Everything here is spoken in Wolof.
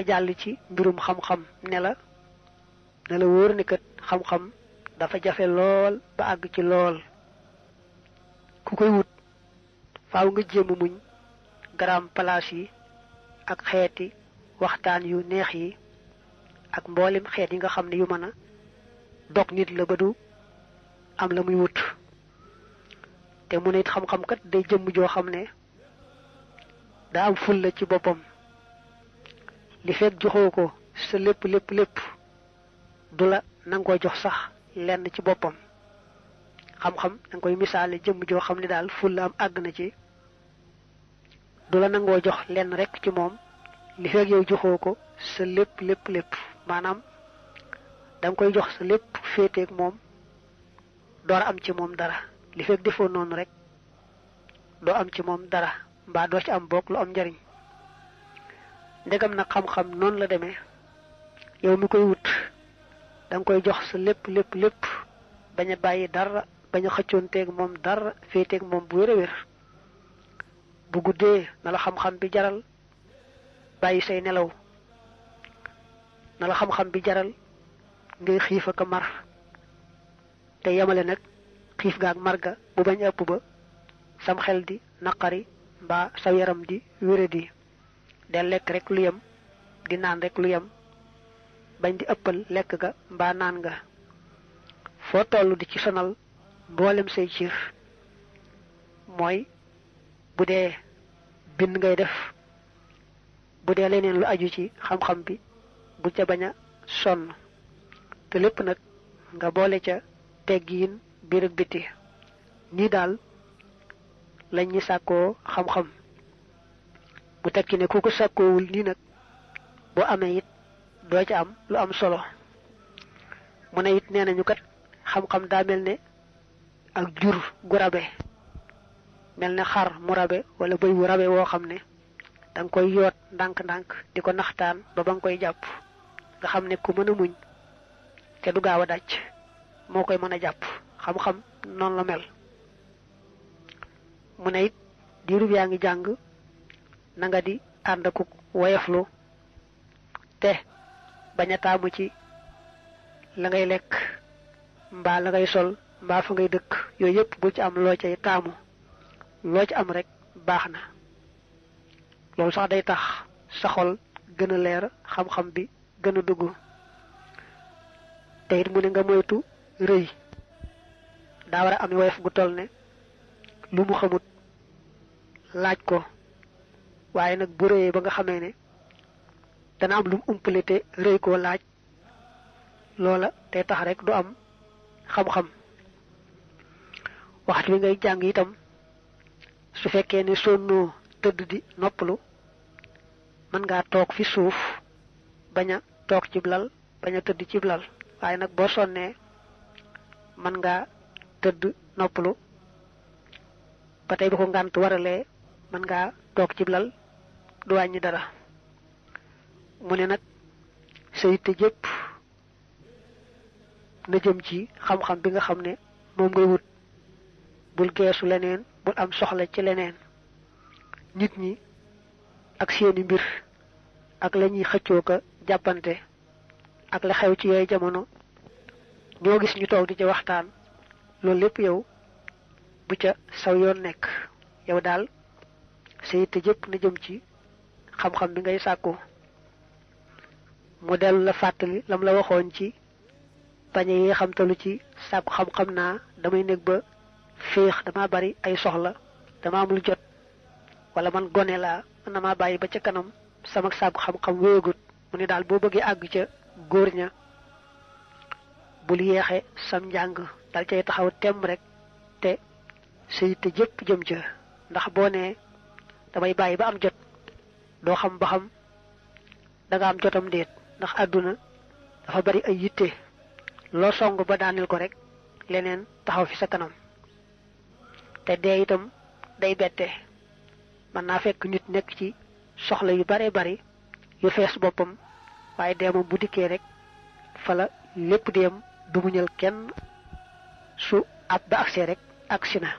jàll ci mbirum xam-xam ne la wóor ni kat xam-xam dafa jafe lool ba àgg ci lool ku koy wut faaw nga jéem muñ garam place yi ak xeeti waxtaan yu neex yi ak mboolem xeet yi nga xam ne yu mën a dog nit la ba du am la muy wut te mu ne it xam-xam kat day jëmm joo xam ne daa am ful la ci boppam li fekk joxoo ko sa lépp du la nangoo jox sax lenn ci boppam xam-xam danga koy misaale jëmm joo xam ne daal ful la am àgg na ci du la nangoo jox lenn rek ci moom li fekk yow joxoo ko sa lépp maanaam danga koy jox sa lépp féeteeg moom door am ci moom dara li fekk defoo noonu rek doo am ci moom dara mbaa doo ci am bokk lu am njariñ ndegam nag xam-xam noonu la demee yow mi koy wut danga koy jox sa lépp bañ a bàyyi dara bañ a xëccoonteeg moom dara féeteeg moom bu wér a wér bu guddee na la xam-xam bi jaral bàyyi say nelaw na la xam-xam bi jaral ngay xiif ak mar te yemale nag xiif ga ak mar ga bu bañ ëpp ba sam xel di naqari mbaa sa yaram di wéradi del lekk rek lu yem di naan rek lu yem bañ di ëppal lekk ga mbaa naan nga foo toll di ci sonal mboolem say ciir mooy bu dee bind ngay def bu dee leneen lu aju ci xam-xam bi bu ca bañ a sonn te lépp nag nga boole ca teggiin biir ak biti nii daal lañ ñi sàkkoo xam-xam bu tekki ne ku ko sàkkoowul nii nag boo amee it doo ca am lu am solo mu ne it nee nañu kat xam-xam daa mel ne ak jur gu rabe mel ne xar mu rabe wala bëy wu rabe woo xam ne danga koy yoot ndànk-ndànk di ko naxtaan ba nga koy jàpp nga xam ne ku mën a muñ te du gaaw a dàcc moo koy mën a jàpp xam-xam noonu la mel mu ne it diirub yaa ngi jàng na nga di ànd ak woyoflu te bañ a taamu ci la ngay lekk mbaa la ngay sol mbaa fa ngay dëkk yooyu yëpp bu ci am loo cay taamu loo ci am rek baax na loolu sax day tax sa xol gën a leer xam-xam bi gën a dugg te it mu ne nga moytu rëy daa war a am woyof gu toll ne lu mu xamut laaj ko waaye nag bu rëyee ba nga xamee ne dana am lu mu umpale te rëy koo laaj loola day tax rek du am xam-xam waxtu wi ngay jàng itam su fekkee ne sonnoo tëdd di noppalu mën ngaa toog fi suuf bañ a toog cib lal bañ a tëdd cib lal waaye nag boo sonnee mën ngaa tëdd noppalu ba tey bu ko ngànt waralee mën ngaa toog cib lal du wàññi dara mu ne nag sa yitte jépp na jëm ci xam-xam bi nga xam ne moom ngay wut bul geesu leneen bul am soxla ci leneen nit ñi ak seeni mbir ak la ñuy xëccoo ka jàppante ak la xew ci yooyu jamono ñoo gis ñu toog di ca waxtaan loolu lépp yow bu ca saw yoon nekk yow daal sa yitte jépp na jëm ci xam-xam bi ngay sàkku mu dellu la fàttali lam la waxoon ci bañ yi xamtalu ci sàkku xam-xam naa damay nekk ba féex dama bari ay soxla dama am lu jot wala man gone laa mën na maa bàyyi ba ca kanam sama sàkku xam-xam wéegut mu ne daal boo bëggee àgg ca góor ña bul yeexe sam njàng dal cay taxaw temm rek te sa yitte jépp jëm ca ndax boo nee damay bàyyi ba am jot doo xam ba xam danga am jotam déet ndax àdduna dafa bari ay yitte loo song ba daanil ko rek leneen taxaw fi sa kanam te dee itam day bette mën naa fekk nit nekk ci soxla yu bare bari yu fees boppam waaye dee moom bu dikkee rek fala lépp dem du muñal kenn su ab ba agsee rek agsi na